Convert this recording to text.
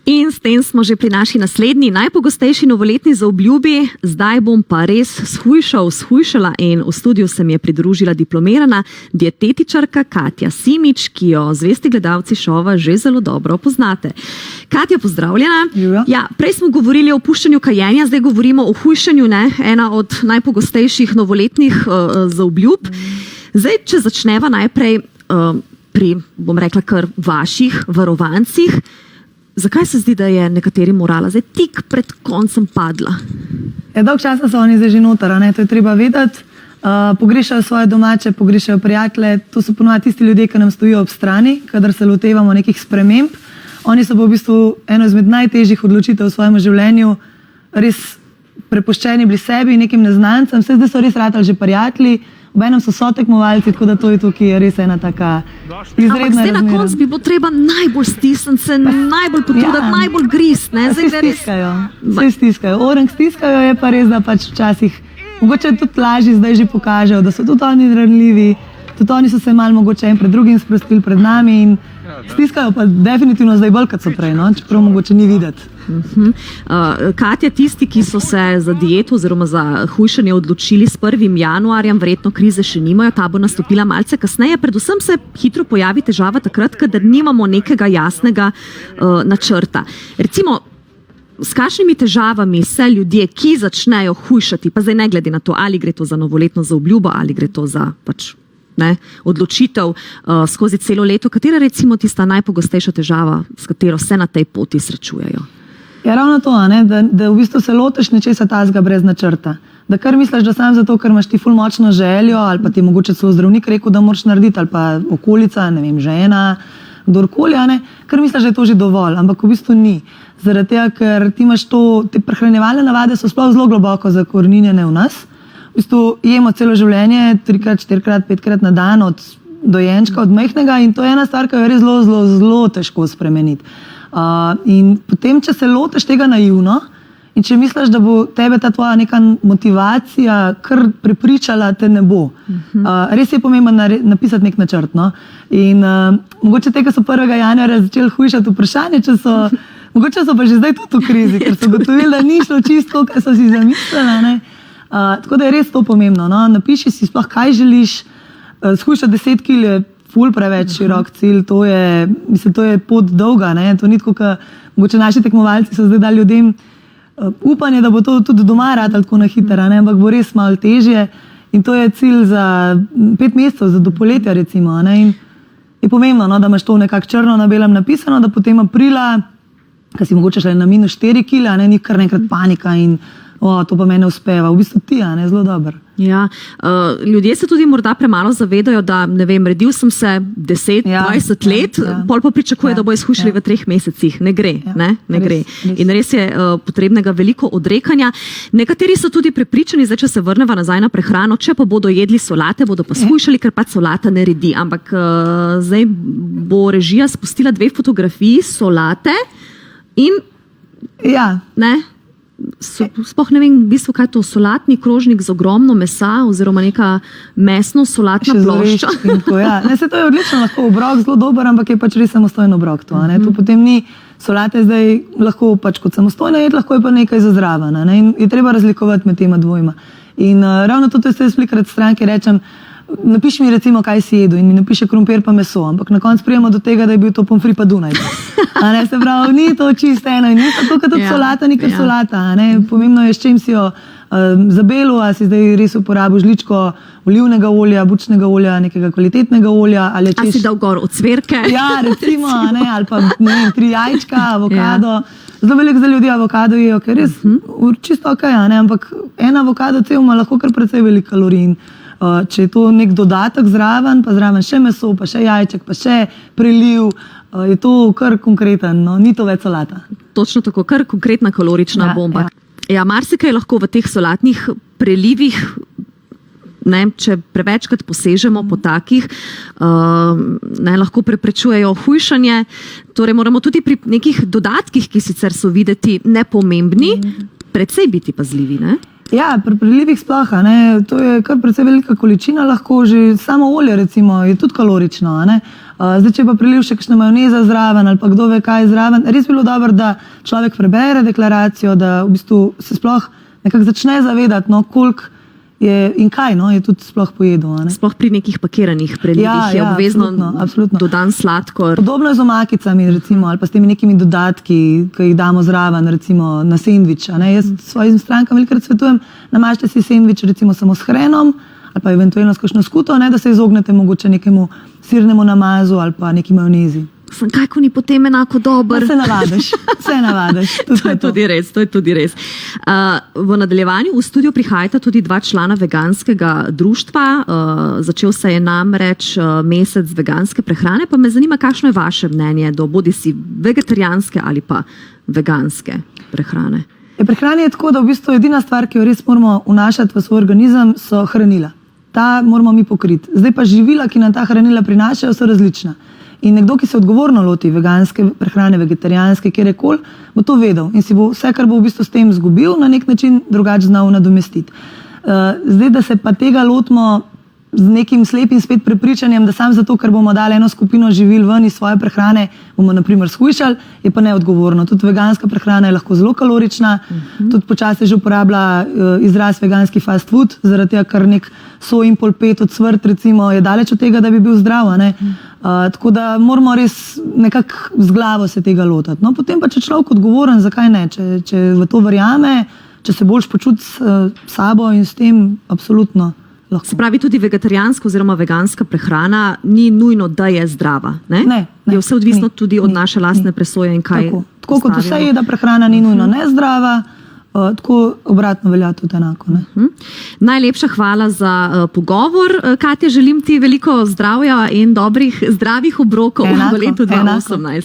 In s tem smo že pri naši naslednji, najpogostejši novoletni zaobljubi. Zdaj bom pa res shujšala in v studiu se mi je pridružila diplomirana dietetičarka Katja Simič, ki jo zvesti gledalci šova že zelo dobro poznate. Katja, pozdravljena. Ja, prej smo govorili o opuščanju kajenja, zdaj govorimo o hujšanju, ena od najpogostejših novoletnih zaobljub. Zdaj, če začneva najprej pri, bom rekla, kar vaših varovancih, zakaj se zdi, da je nekaterim morala zdaj tik pred koncem padla? Dolg časa so oni zdaj že noter, to je treba vedeti. Pogrešajo svoje domače, pogrešajo prijatelje. To so ponovadi tisti ljudje, ki nam stojijo ob strani, kadar se lotevamo nekih sprememb. Oni so v bistvu eno izmed najtežjih odločitev v svojem življenju, res prepuščeni bili sebi, nekim neznancem. Zdaj so res ratali že prijatelji. Obenem so sotekmovalci, tako da to je tukaj res ena taka izredna razmera. Ampak zdaj na koncu bi bo treba najbolj stisniti se, najbolj potruditi, najbolj grist. Vse stiskajo. Orang stiskajo, je pa res, da pač včasih mogoče tudi lažje zdaj že pokažejo, da so tudi oni ranljivi, tudi oni so se malo mogoče en pred drugim sprostili pred nami in stiskajo pa definitivno zdaj bolj, kot so prej, čeprav mogoče ni videti. Katja, tisti, ki so se za dieto oziroma za hujšanje odločili s 1. januarjem, verjetno krize še nimajo, ta bo nastopila malce kasneje. Predvsem se hitro pojavi težava takrat, kadar nimamo nekega jasnega načrta. Recimo, s kakšnimi težavami se ljudje, ki začnejo hujšati, pa zdaj ne glede na to, ali gre to za novoletno zaobljubo, ali gre to za odločitev skozi celo leto, katera recimo tista najpogostejša težava, s katero se na tej poti srečujejo? Ja, ravno to, da v bistvu se lotiš nečesa tazga brez načrta. Da kar misliš, da sam zato, ker imaš ti ful močno željo, ali pa ti mogoče celo zdravnik rekel, da moraš narediti, ali pa okolica, ne vem, žena, kdorkoli, kar misliš, da je to že dovolj, ampak v bistvu ni. Zaradi tega, ker ti imaš to, te prehranjevalne navade so sploh zelo globoko zakoreninjene v nas. V bistvu jemo celo življenje, 3-krat, 4-krat, 5-krat na dan od dojenčka, od majhnega in to je ena stvar, ki jo je res zelo težko spremeniti. In potem, če se lotiš tega naivno in če misliš, da bo tebe ta tvoja neka motivacija kar prepričala, te ne bo. Res je pomembno napisati nek načrt. In mogoče te, ki so 1. januarja začeli hujšati vprašanje, mogoče so pa že zdaj tudi v krizi, ker so gotovili, da ni šlo čisto, kar so si zamislili. Tako da je res to pomembno. Napiši si sploh, kaj želiš. Shujšati 10 kg je ful preveč širok cilj, to je pot dolga. To ni tako, mogoče naši tekmovalci so zdaj dali ljudem upanje, da bo to tudi doma ratalo tako na hitro, ampak bo res malo težje in to je cilj za 5 mesecev, za do poletja recimo. In je pomembno, da imaš to nekako črno na belem napisano, da potem aprila, ko si mogoče šle na -4 kg, ni kar nekrat panika in to pa mene uspeva. V bistvu ti, zelo dobro. Ja, ljudje se tudi morda premalo zavedajo, da ne vem, redil sem se 10-20 let, pol pa pričakuje, da bo izhujšali v 3 mesecih. Ne gre, ne gre. In res je potrebnega veliko odrekanja. Nekateri so tudi prepričani, zdaj, če se vrneva nazaj na prehrano, če pa bodo jedli solate, bodo pa shujšali, ker pač solata ne redi. Ampak zdaj bo režija spustila 2 fotografiji solate in sploh ne vem, v bistvu, kaj je to, solatni krožnik z ogromno mesa oziroma neka mesno-solatna plošča. To je odlično, lahko obrok, zelo dober, ampak je pač res samostojen obrok. To potem ni solate zdaj lahko pač kot samostojna jed, lahko je pa nekaj za zraven. In je treba razlikovati med tema dvojima. In ravno to je slikrat stranke, rečem, napiši mi recimo, kaj si jedel in mi napiše krompir pa meso, ampak na koncu prijemo do tega, da je bil to pomfri pa Dunaj. Se pravi, ni to čisto eno in ni tako, kot tudi solata, ni kar solata. Pomembno je, s čim si jo zabelo, a si zdaj res uporabil žličko olivnega olja, bučnega olja, nekega kvalitetnega olja. Ali si dal gor ocvirke? Ja, recimo, ali pa 3 jajčka, avokado. Zelo veliko za ljudi avokado jejo, ker res čisto ok, ampak en avokado cel ima lahko kar precej veliko kalorij. Če je to nek dodatek zraven, pa zraven še meso, pa še jajček, pa še preliv, je to kar konkreten, ni to več solata. Točno tako, kar konkretna kalorična bomba. Ja, marsikaj lahko v teh solatnih prelivih, če prevečkrat posežemo po takih, lahko preprečujejo hujšanje. Torej moramo tudi pri nekih dodatkih, ki sicer so videti nepomembni, precej biti pazljivi, Ja, pri prilivih sploh, a ne, to je kar precej velika količina, lahko že samo olje recimo je tudi kalorično, a ne. Zdaj, če pa priliv še kakšna majoneza zraven ali pa kdo ve kaj zraven, res bilo dobro, da človek prebere deklaracijo, da v bistvu se sploh nekako začne zavedati, no, koliko je in kaj, no, je tudi sploh pojedel, a ne. Sploh pri nekih pakiranih prelivih je obvezno absolutno. dodan sladkor. Podobno je z omakicami recimo, ali pa s temi nekimi dodatki, ki jih damo zraven, recimo na sendvič. Jaz svojim strankam velikokrat svetujem, namažite si sendvič recimo samo s hrenom ali pa eventualno s kakšno skuto, da se izognete mogoče nekemu sirnemu namazu ali pa neki majonezi. Kaj, ko ni potem enako dober? Se navadiš. To je tudi res. V nadaljevanju v studiu prihajata tudi dva člana veganskega društva. Začel se je namreč mesec veganske prehrane, pa me zanima, kakšno je vaše mnenje do bodisi vegetarijanske ali pa veganske prehrane. Prehrana je tako, da v bistvu edina stvar, ki jo res moramo vnašati v svoj organizem, so hranila. Ta moramo mi pokriti. Zdaj pa živila, ki nam ta hranila prinašajo, so različna. In nekdo, ki se odgovorno loti veganske prehrane, vegetarijanske, kjerkoli, bo to vedel in si bo vse, kar bo v bistvu s tem izgubil, na nek način drugače znal nadomestiti. Zdaj, da se pa tega lotimo z nekim slepim spet prepričanjem, da sam zato, ker bomo dali eno skupino živil ven iz svoje prehrane, bomo naprimer shujšali, je pa neodgovorno. Tudi veganska prehrana je lahko zelo kalorična, tudi počasi že uporablja izraz veganski fast food, zaradi tega, ker nek soj in polpet od cvrt recimo je daleč od tega, da bi bil zdrav, ne? Tako da moramo res nekako z glavo se tega lotati. No, potem pa, če človek odgovoren, zakaj ne? Če v to verjame, če se boljš počuti s sabo in s tem, absolutno. Se pravi, tudi vegetarijanska oziroma veganska prehrana ni nujno, da je zdrava. Ne. Je vse odvisno tudi od naše lastne presoje in kaj. Tako kot vse je, da prehrana ni nujno nezdrava, tako obratno velja tudi enako. Ne? Najlepša hvala za pogovor. Katja, želim ti veliko zdravja in zdravih obrokov v letu 2018.